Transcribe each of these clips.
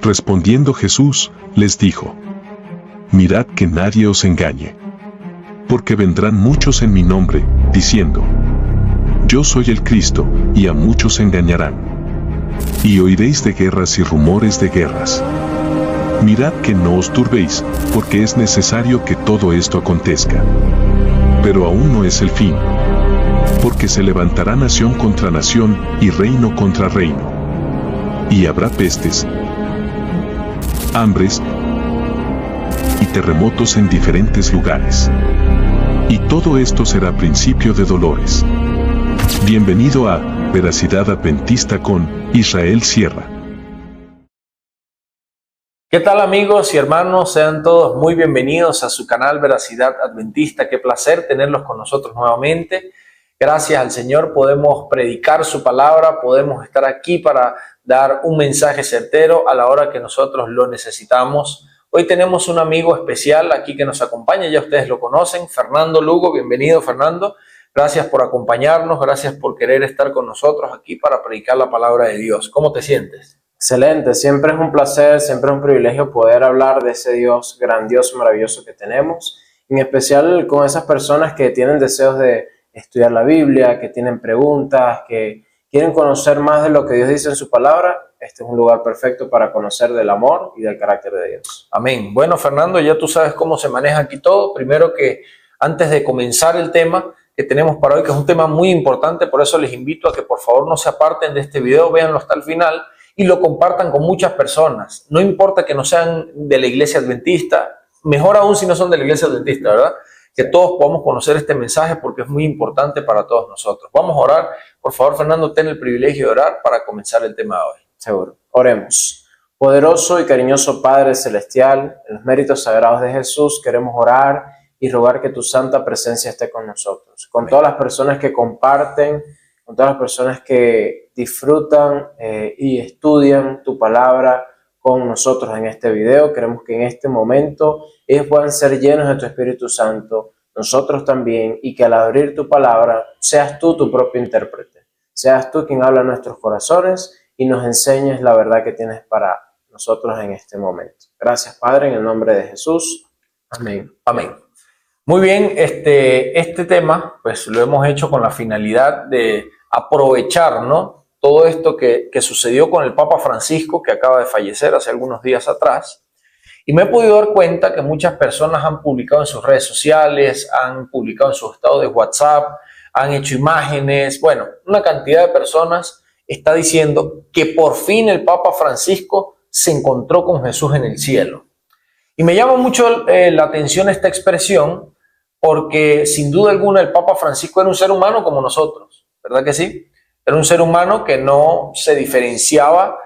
Respondiendo Jesús, les dijo: Mirad que nadie os engañe. Porque vendrán muchos en mi nombre, diciendo: Yo soy el Cristo, y a muchos engañarán. Y oiréis de guerras y rumores de guerras. Mirad que no os turbéis, porque es necesario que todo esto acontezca. Pero aún no es el fin. Porque se levantará nación contra nación, y reino contra reino. Y habrá pestes, hambres y terremotos en diferentes lugares. Y todo esto será principio de dolores. Bienvenido a Veracidad Adventista con Israel Sierra. ¿Qué tal, amigos y hermanos? Sean todos muy bienvenidos a su canal Veracidad Adventista. Qué placer tenerlos con nosotros nuevamente. Gracias al Señor podemos predicar su palabra, podemos estar aquí para dar un mensaje certero a la hora que nosotros lo necesitamos. Hoy tenemos un amigo especial aquí que nos acompaña, ya ustedes lo conocen, Fernando Lugo. Bienvenido, Fernando. Gracias por acompañarnos, gracias por querer estar con nosotros aquí para predicar la palabra de Dios. ¿Cómo te sientes? Excelente, siempre es un placer, siempre es un privilegio poder hablar de ese Dios grandioso, maravilloso que tenemos, en especial con esas personas que tienen deseos de estudiar la Biblia, que tienen preguntas, que quieren conocer más de lo que Dios dice en su palabra. Este es un lugar perfecto para conocer del amor y del carácter de Dios. Amén. Bueno, Fernando, ya tú sabes cómo se maneja aquí todo. Primero que antes de comenzar el tema que tenemos para hoy, que es un tema muy importante, por eso les invito a que por favor no se aparten de este video, véanlo hasta el final y lo compartan con muchas personas. No importa que no sean de la iglesia adventista, mejor aún si no son de la iglesia adventista, ¿verdad? Que todos podamos conocer este mensaje porque es muy importante para todos nosotros. Vamos a orar. Por favor, Fernando, ten el privilegio de orar para comenzar el tema de hoy. Seguro. Oremos. Poderoso y cariñoso Padre Celestial, en los méritos sagrados de Jesús queremos orar y rogar que tu santa presencia esté con nosotros, con todas las personas que comparten, con todas las personas que disfrutan y estudian tu palabra con nosotros en este video. Queremos que en este momento ellos puedan ser llenos de tu Espíritu Santo, nosotros también, y que al abrir tu palabra seas tú tu propio intérprete, seas tú quien habla a nuestros corazones y nos enseñes la verdad que tienes para nosotros en este momento. Gracias, Padre, en el nombre de Jesús. Amén. Amén. Muy bien, este tema pues lo hemos hecho con la finalidad de aprovechar, ¿no?, todo esto que sucedió con el Papa Francisco, que acaba de fallecer hace algunos días atrás. Y me he podido dar cuenta que muchas personas han publicado en sus redes sociales, han publicado en sus estados de WhatsApp, han hecho imágenes. Bueno, una cantidad de personas está diciendo que por fin el Papa Francisco se encontró con Jesús en el cielo. Y me llama mucho la atención esta expresión porque sin duda alguna el Papa Francisco era un ser humano como nosotros, ¿verdad que sí? Era un ser humano que no se diferenciaba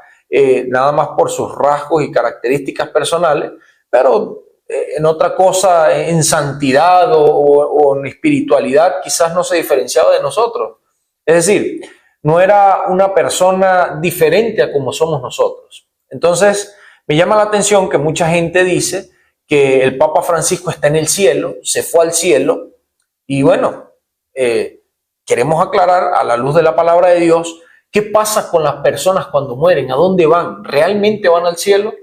nada más por sus rasgos y características personales, pero en otra cosa, en santidad o en espiritualidad, quizás no se diferenciaba de nosotros. Es decir, no era una persona diferente a como somos nosotros. Entonces, me llama la atención que mucha gente dice que el Papa Francisco está en el cielo, se fue al cielo, y bueno, queremos aclarar a la luz de la palabra de Dios qué pasa con las personas cuando mueren, a dónde van, ¿realmente van al cielo?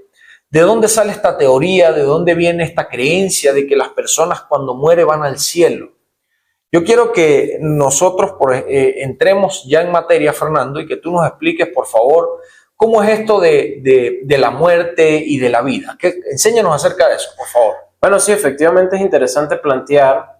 ¿De dónde sale esta teoría? ¿De dónde viene esta creencia de que las personas cuando mueren van al cielo? Yo quiero que nosotros entremos ya en materia, Fernando, y que tú nos expliques, por favor, cómo es esto de la muerte y de la vida. Enséñanos acerca de eso, por favor. Bueno, sí, efectivamente es interesante plantear,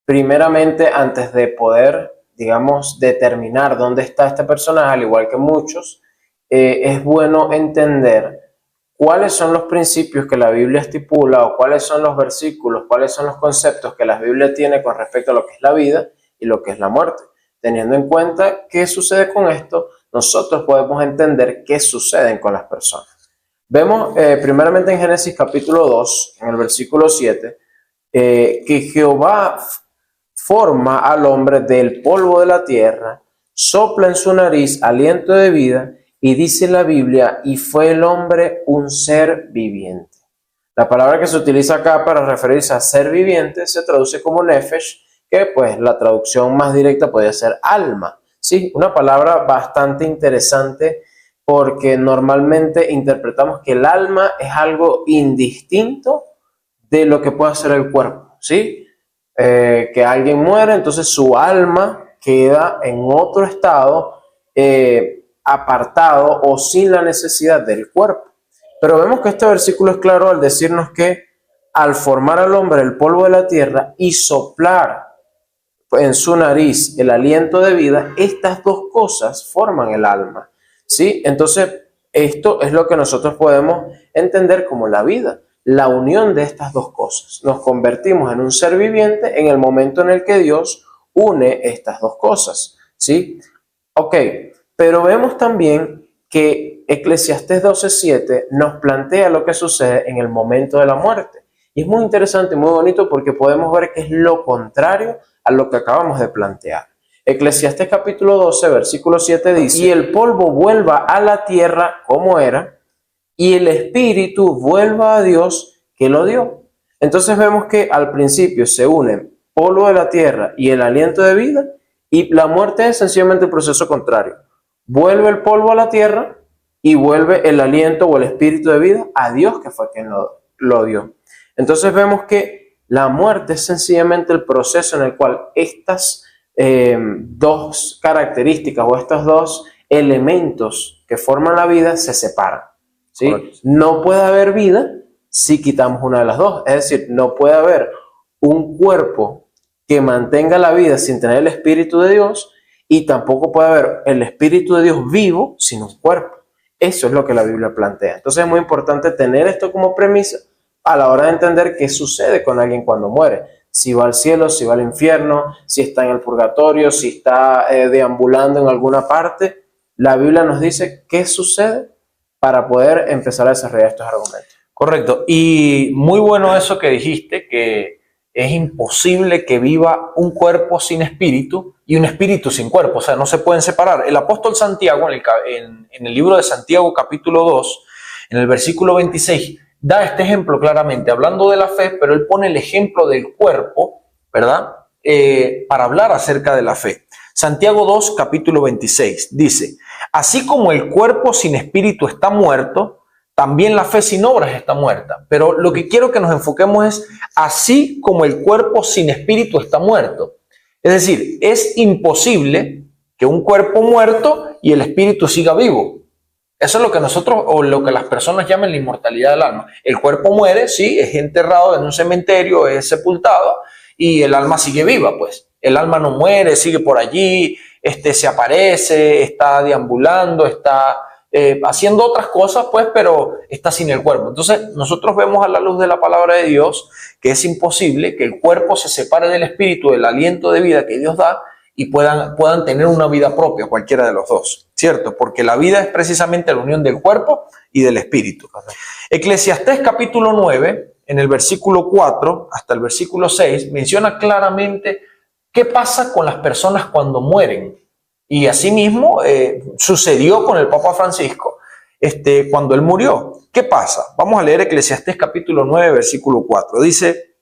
primeramente, antes de poder, digamos, determinar dónde está este personaje, al igual que muchos, es bueno entender cuáles son los principios que la Biblia estipula o cuáles son los versículos, cuáles son los conceptos que la Biblia tiene con respecto a lo que es la vida y lo que es la muerte. Teniendo en cuenta qué sucede con esto, nosotros podemos entender qué sucede con las personas. Vemos primeramente en Génesis capítulo 2, en el versículo 7, que Jehová forma al hombre del polvo de la tierra, sopla en su nariz aliento de vida, y dice la Biblia, y fue el hombre un ser viviente. La palabra que se utiliza acá para referirse a ser viviente se traduce como nefesh, que pues la traducción más directa podría ser alma. Sí, una palabra bastante interesante porque normalmente interpretamos que el alma es algo indistinto de lo que puede hacer el cuerpo, ¿sí? Que alguien muere, entonces su alma queda en otro estado, apartado o sin la necesidad del cuerpo. Pero vemos que este versículo es claro al decirnos que al formar al hombre el polvo de la tierra y soplar en su nariz el aliento de vida, estas dos cosas forman el alma, ¿sí? Entonces, esto es lo que nosotros podemos entender como la vida, la unión de estas dos cosas. Nos convertimos en un ser viviente en el momento en el que Dios une estas dos cosas, ¿sí? Ok, pero vemos también que Eclesiastés 12:7 nos plantea lo que sucede en el momento de la muerte. Y es muy interesante y muy bonito porque podemos ver que es lo contrario a lo que acabamos de plantear. Eclesiastés capítulo 12, versículo 7 dice: y el polvo vuelva a la tierra como era, y el espíritu vuelva a Dios que lo dio. Entonces vemos que al principio se unen polvo de la tierra y el aliento de vida, y la muerte es sencillamente el proceso contrario. Vuelve el polvo a la tierra y vuelve el aliento o el espíritu de vida a Dios que fue quien lo dio. Entonces vemos que la muerte es sencillamente el proceso en el cual estas dos características o estos dos elementos que forman la vida se separan, ¿sí? Correcto. No puede haber vida si quitamos una de las dos. Es decir, no puede haber un cuerpo que mantenga la vida sin tener el Espíritu de Dios, y tampoco puede haber el Espíritu de Dios vivo sin un cuerpo. Eso es lo que la Biblia plantea. Entonces es muy importante tener esto como premisa a la hora de entender qué sucede con alguien cuando muere. Si va al cielo, si va al infierno, si está en el purgatorio, si está deambulando en alguna parte. La Biblia nos dice qué sucede para poder empezar a desarrollar estos argumentos. Correcto. Y muy bueno eso que dijiste, que es imposible que viva un cuerpo sin espíritu y un espíritu sin cuerpo. O sea, no se pueden separar. El apóstol Santiago, en el libro de Santiago capítulo 2, en el versículo 26, da este ejemplo claramente, hablando de la fe, pero él pone el ejemplo del cuerpo, ¿verdad? Para hablar acerca de la fe. Santiago 2, capítulo 26, dice: así como el cuerpo sin espíritu está muerto, también la fe sin obras está muerta. Pero lo que quiero que nos enfoquemos es, así como el cuerpo sin espíritu está muerto. Es decir, es imposible que un cuerpo muerto y el espíritu siga vivo. Eso es lo que nosotros, o lo que las personas llaman la inmortalidad del alma. El cuerpo muere, sí, es enterrado en un cementerio, es sepultado, y el alma sigue viva, pues. El alma no muere, sigue por allí, se aparece, está deambulando, está haciendo otras cosas, pues, pero está sin el cuerpo. Entonces, nosotros vemos a la luz de la palabra de Dios que es imposible que el cuerpo se separe del espíritu, del aliento de vida que Dios da, y puedan tener una vida propia, cualquiera de los dos, ¿cierto? Porque la vida es precisamente la unión del cuerpo y del espíritu. Eclesiastés capítulo 9, en el versículo 4 hasta el versículo 6, menciona claramente qué pasa con las personas cuando mueren. Y asimismo sucedió con el Papa Francisco cuando él murió. ¿Qué pasa? Vamos a leer Eclesiastés capítulo 9, versículo 4. Dice: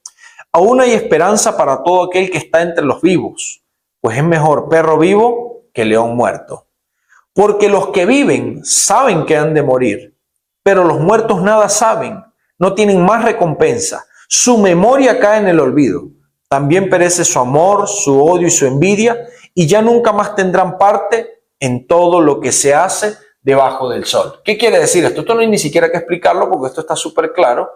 aún hay esperanza para todo aquel que está entre los vivos, pues es mejor perro vivo que león muerto. Porque los que viven saben que han de morir, pero los muertos nada saben, no tienen más recompensa. Su memoria cae en el olvido. También perece su amor, su odio y su envidia, y ya nunca más tendrán parte en todo lo que se hace debajo del sol. ¿Qué quiere decir esto? Esto no hay ni siquiera que explicarlo porque esto está súper claro.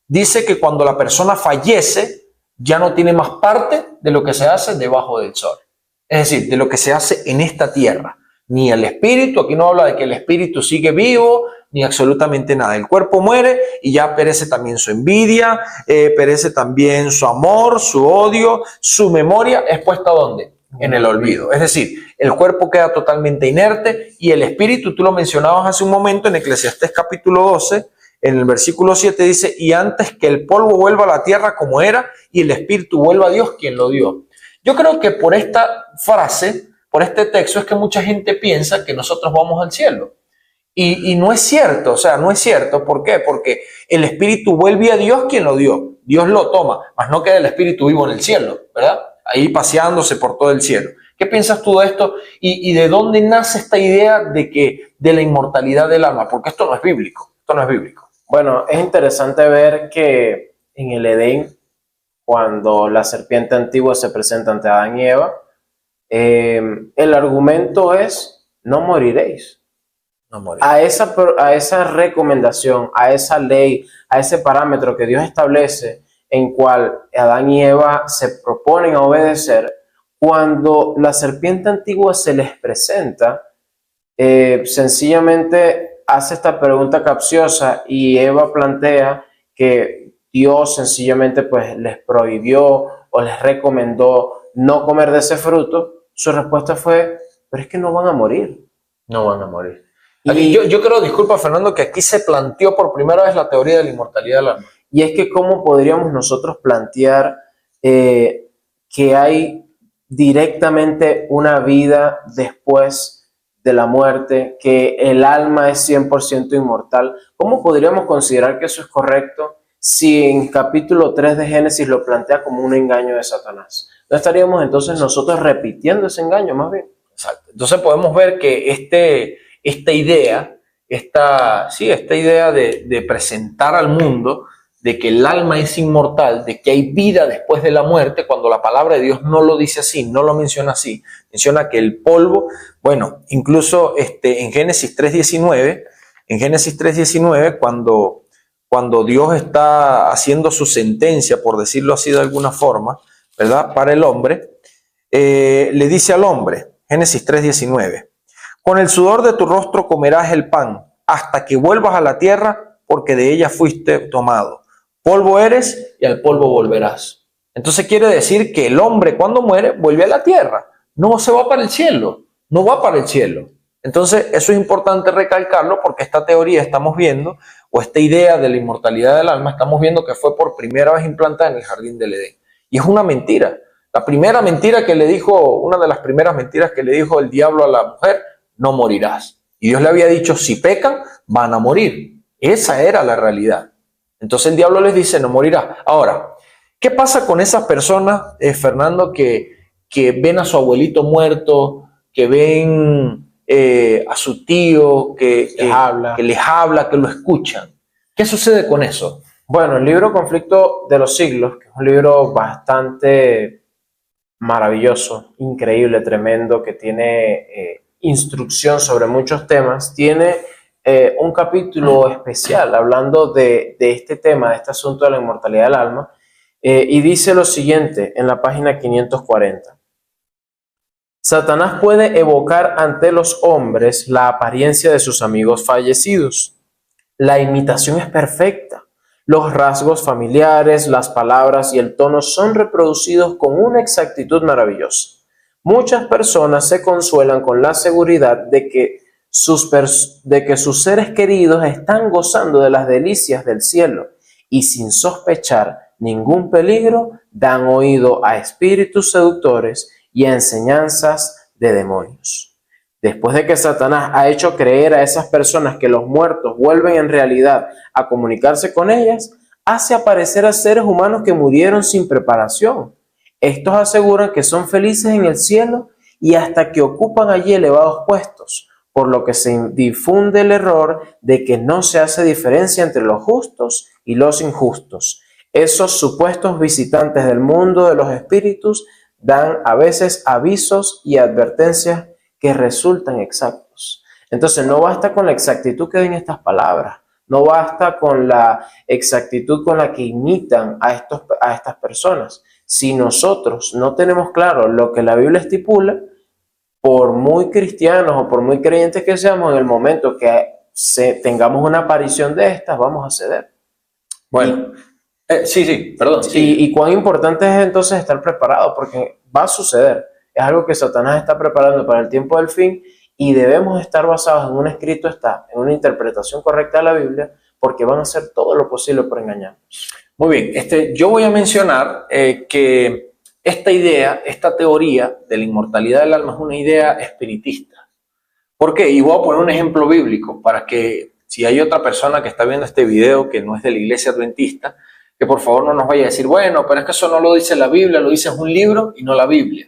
Dice que cuando la persona fallece, ya no tiene más parte de lo que se hace debajo del sol. Es decir, de lo que se hace en esta tierra. Ni el espíritu, aquí no habla de que el espíritu sigue vivo, ni absolutamente nada. El cuerpo muere y ya perece también su envidia, perece también su amor, su odio, su memoria es puesta ¿dónde? En el olvido. Es decir, el cuerpo queda totalmente inerte y el espíritu, tú lo mencionabas hace un momento en Eclesiastés capítulo 12, en el versículo 7 dice: y antes que el polvo vuelva a la tierra como era y el espíritu vuelva a Dios quien lo dio. Yo creo que por esta frase, por este texto, es que mucha gente piensa que nosotros vamos al cielo. Y no es cierto, o sea, no es cierto. ¿Por qué? Porque el espíritu vuelve a Dios quien lo dio. Dios lo toma, mas no queda el espíritu vivo en el cielo, ¿verdad? Ahí paseándose por todo el cielo. ¿Qué piensas tú de esto? ¿Y de dónde nace esta idea de la inmortalidad del alma? Porque esto no es bíblico, esto no es bíblico. Bueno, es interesante ver que en el Edén, cuando la serpiente antigua se presenta ante Adán y Eva, el argumento es: no moriréis. No morir. A esa recomendación, a esa ley, a ese parámetro que Dios establece, en cual Adán y Eva se proponen a obedecer, cuando la serpiente antigua se les presenta, sencillamente hace esta pregunta capciosa y Eva plantea que Dios sencillamente pues les prohibió o les recomendó no comer de ese fruto. Su respuesta fue: pero es que no van a morir. No van a morir. Y yo creo, disculpa Fernando, que aquí se planteó por primera vez la teoría de la inmortalidad del alma. Y es que cómo podríamos nosotros plantear que hay directamente una vida después de la muerte, que el alma es 100% inmortal. ¿Cómo podríamos considerar que eso es correcto si en capítulo 3 de Génesis lo plantea como un engaño de Satanás? ¿No estaríamos entonces nosotros repitiendo ese engaño más bien? Exacto. Entonces podemos ver que esta idea de presentar al mundo de que el alma es inmortal, de que hay vida después de la muerte, cuando la palabra de Dios no lo dice así, no lo menciona así, menciona que el polvo, bueno, incluso en Génesis 3:19, cuando Dios está haciendo su sentencia, por decirlo así de alguna forma, ¿verdad?, para el hombre, le dice al hombre, Génesis 3:19, con el sudor de tu rostro comerás el pan, hasta que vuelvas a la tierra, porque de ella fuiste tomado. Polvo eres y al polvo volverás. Entonces quiere decir que el hombre cuando muere vuelve a la tierra, no se va para el cielo, no va para el cielo. Entonces eso es importante recalcarlo porque esta teoría estamos viendo, o esta idea de la inmortalidad del alma, estamos viendo que fue por primera vez implantada en el jardín del Edén. Y es una mentira. La primera mentira que le dijo, una de las primeras mentiras que le dijo el diablo a la mujer: no morirás. Y Dios le había dicho: si pecan, van a morir. Esa era la realidad. Entonces el diablo les dice: no morirás. Ahora, ¿qué pasa con esas personas, Fernando, que ven a su abuelito muerto, que ven a su tío, que les habla, que lo escuchan? ¿Qué sucede con eso? Bueno, el libro Conflicto de los Siglos, que es un libro bastante maravilloso, increíble, tremendo, que tiene instrucción sobre muchos temas, tiene un capítulo especial hablando de este tema, de este asunto de la inmortalidad del alma, y dice lo siguiente en la página 540. Satanás puede evocar ante los hombres la apariencia de sus amigos fallecidos. La imitación es perfecta. Los rasgos familiares, las palabras y el tono son reproducidos con una exactitud maravillosa. Muchas personas se consuelan con la seguridad de que sus seres queridos están gozando de las delicias del cielo y sin sospechar ningún peligro dan oído a espíritus seductores y a enseñanzas de demonios. Después de que Satanás ha hecho creer a esas personas que los muertos vuelven en realidad a comunicarse con ellas, hace aparecer a seres humanos que murieron sin preparación. Estos aseguran que son felices en el cielo y hasta que ocupan allí elevados puestos, por lo que se difunde el error de que no se hace diferencia entre los justos y los injustos. Esos supuestos visitantes del mundo de los espíritus dan a veces avisos y advertencias que resultan exactos. Entonces no basta con la exactitud que den estas palabras, no basta con la exactitud con la que imitan a estas personas. Si nosotros no tenemos claro lo que la Biblia estipula, por muy cristianos o por muy creyentes que seamos, en el momento que tengamos una aparición de estas, vamos a ceder. Bueno, perdón. Y cuán importante es entonces estar preparado, porque va a suceder. Es algo que Satanás está preparando para el tiempo del fin y debemos estar basados en un escrito, en una interpretación correcta de la Biblia, porque van a hacer todo lo posible por engañarnos. Muy bien, yo voy a mencionar que esta idea, esta teoría de la inmortalidad del alma es una idea espiritista. ¿Por qué? Y voy a poner un ejemplo bíblico para que si hay otra persona que está viendo este video que no es de la iglesia adventista, que por favor no nos vaya a decir: bueno, pero es que eso no lo dice la Biblia, lo dice un libro y no la Biblia.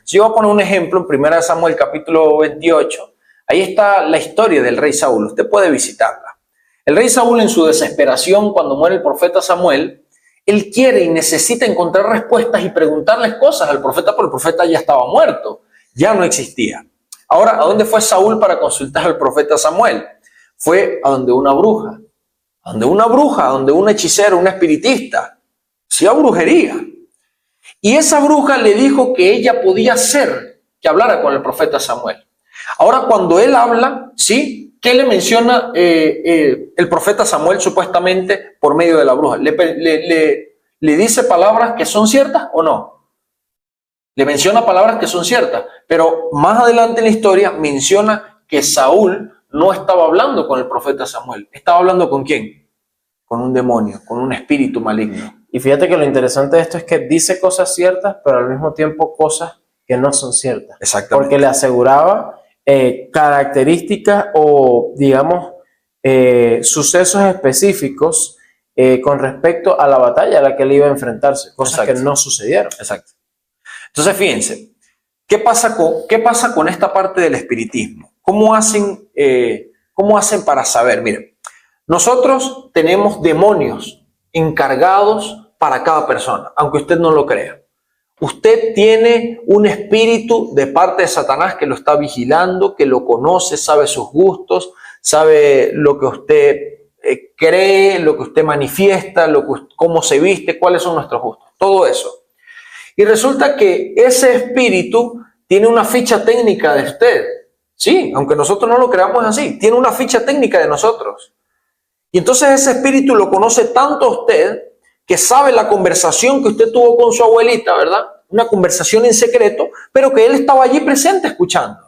Si yo voy a poner un ejemplo en 1 Samuel capítulo 28, ahí está la historia del rey Saúl, usted puede visitarla. El rey Saúl, en su desesperación cuando muere el profeta Samuel, él quiere y necesita encontrar respuestas y preguntarles cosas al profeta, porque el profeta ya estaba muerto, ya no existía. Ahora, ¿a dónde fue Saúl para consultar al profeta Samuel? Fue a donde una bruja, a donde una hechicera, una espiritista, hacía brujería. Y esa bruja le dijo que ella podía hacer que hablara con el profeta Samuel. Ahora, cuando él habla, ¿sí? ¿Qué le menciona el profeta Samuel supuestamente por medio de la bruja? ¿Le dice palabras que son ciertas o no? Le menciona palabras que son ciertas, pero más adelante en la historia menciona que Saúl no estaba hablando con el profeta Samuel. ¿Estaba hablando con quién? Con un demonio, con un espíritu maligno. Y fíjate que lo interesante de esto es que dice cosas ciertas, pero al mismo tiempo cosas que no son ciertas. Exactamente. Porque le aseguraba características o, digamos, sucesos específicos con respecto a la batalla a la que él iba a enfrentarse, cosas que no sucedieron. Exacto. Entonces, fíjense, ¿qué pasa con esta parte del espiritismo? ¿Cómo hacen para saber? Miren, nosotros tenemos demonios encargados para cada persona, aunque usted no lo crea. Usted tiene un espíritu de parte de Satanás que lo está vigilando, que lo conoce, sabe sus gustos, sabe lo que usted cree, lo que usted manifiesta, cómo se viste, cuáles son nuestros gustos, todo eso. Y resulta que ese espíritu tiene una ficha técnica de usted. Sí, aunque nosotros no lo creamos así, tiene una ficha técnica de nosotros. Y entonces ese espíritu lo conoce tanto a usted que sabe la conversación que usted tuvo con su abuelita, ¿verdad? Una conversación en secreto, pero que él estaba allí presente escuchando.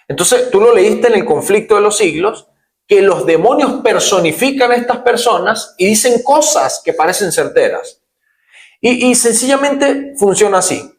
Entonces tú lo leíste en el Conflicto de los Siglos, que los demonios personifican a estas personas y dicen cosas que parecen certeras. Y sencillamente funciona así.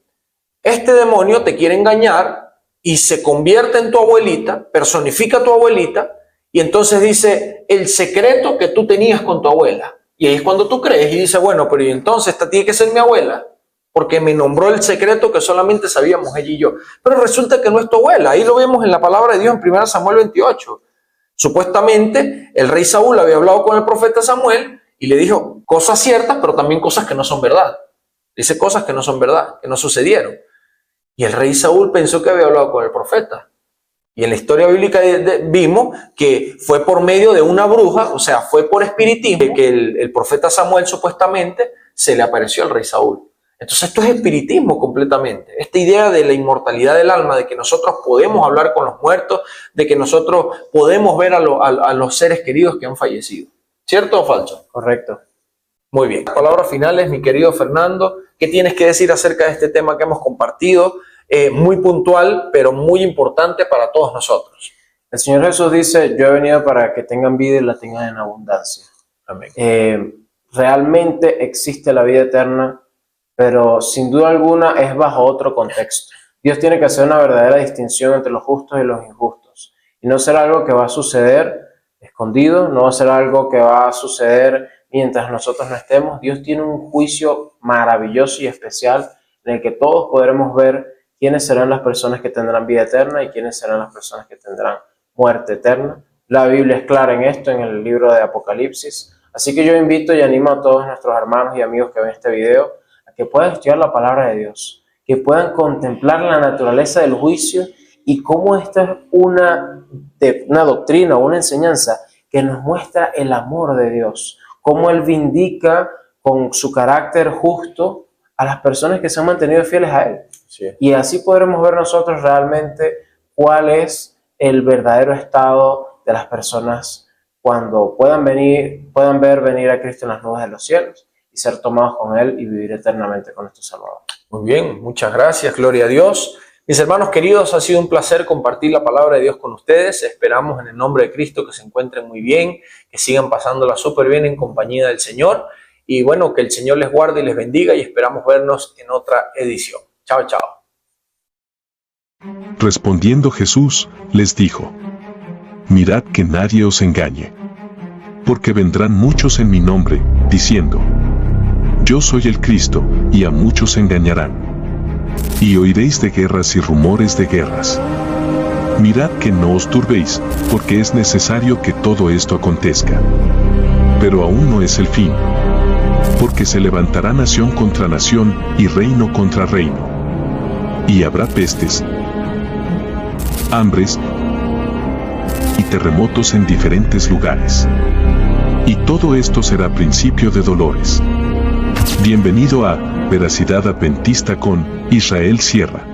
Este demonio te quiere engañar y se convierte en tu abuelita, personifica a tu abuelita, y entonces dice el secreto que tú tenías con tu abuela. Y ahí es cuando tú crees y dices, bueno, pero ¿y entonces esta tiene que ser mi abuela? Porque me nombró el secreto que solamente sabíamos ella y yo. Pero resulta que no es tu abuela. Ahí lo vemos en la palabra de Dios en 1 Samuel 28. Supuestamente el rey Saúl había hablado con el profeta Samuel y le dijo cosas ciertas, pero también cosas que no son verdad. Dice cosas que no son verdad, que no sucedieron. Y el rey Saúl pensó que había hablado con el profeta. Y en la historia bíblica vimos que fue por medio de una bruja, o sea, fue por espiritismo, que el profeta Samuel supuestamente se le apareció al rey Saúl. Entonces esto es espiritismo completamente. Esta idea de la inmortalidad del alma, de que nosotros podemos hablar con los muertos, de que nosotros podemos ver a los seres queridos que han fallecido. ¿Cierto o falso? Correcto. Muy bien. Palabras finales, mi querido Fernando. ¿Qué tienes que decir acerca de este tema que hemos compartido? Muy puntual, pero muy importante para todos nosotros. El Señor Jesús dice, yo he venido para que tengan vida y la tengan en abundancia. Amén. Realmente existe la vida eterna, pero sin duda alguna es bajo otro contexto. Dios tiene que hacer una verdadera distinción entre los justos y los injustos. Y no será algo que va a suceder escondido, no va a ser algo que va a suceder mientras nosotros no estemos. Dios tiene un juicio maravilloso y especial en el que todos podremos ver quiénes serán las personas que tendrán vida eterna y quiénes serán las personas que tendrán muerte eterna. La Biblia es clara en esto, en el libro de Apocalipsis. Así que yo invito y animo a todos nuestros hermanos y amigos que ven este video a que puedan estudiar la palabra de Dios, que puedan contemplar la naturaleza del juicio y cómo esta es una doctrina o una enseñanza que nos muestra el amor de Dios, cómo Él vindica con su carácter justo a las personas que se han mantenido fieles a Él. Sí. Y así podremos ver nosotros realmente cuál es el verdadero estado de las personas cuando puedan ver venir a Cristo en las nubes de los cielos y ser tomados con Él y vivir eternamente con nuestro Salvador. Muy bien, muchas gracias, gloria a Dios. Mis hermanos queridos, ha sido un placer compartir la palabra de Dios con ustedes. Esperamos en el nombre de Cristo que se encuentren muy bien, que sigan pasándola súper bien en compañía del Señor. Y bueno, que el Señor les guarde y les bendiga y esperamos vernos en otra edición. Chao, chao. Respondiendo Jesús, les dijo: Mirad que nadie os engañe. Porque vendrán muchos en mi nombre, diciendo: Yo soy el Cristo, y a muchos engañarán. Y oiréis de guerras y rumores de guerras. Mirad que no os turbéis, porque es necesario que todo esto acontezca. Pero aún no es el fin. Porque se levantará nación contra nación, y reino contra reino. Y habrá pestes, hambres y terremotos en diferentes lugares. Y todo esto será principio de dolores. Bienvenido a Veracidad Adventista con Israel Sierra.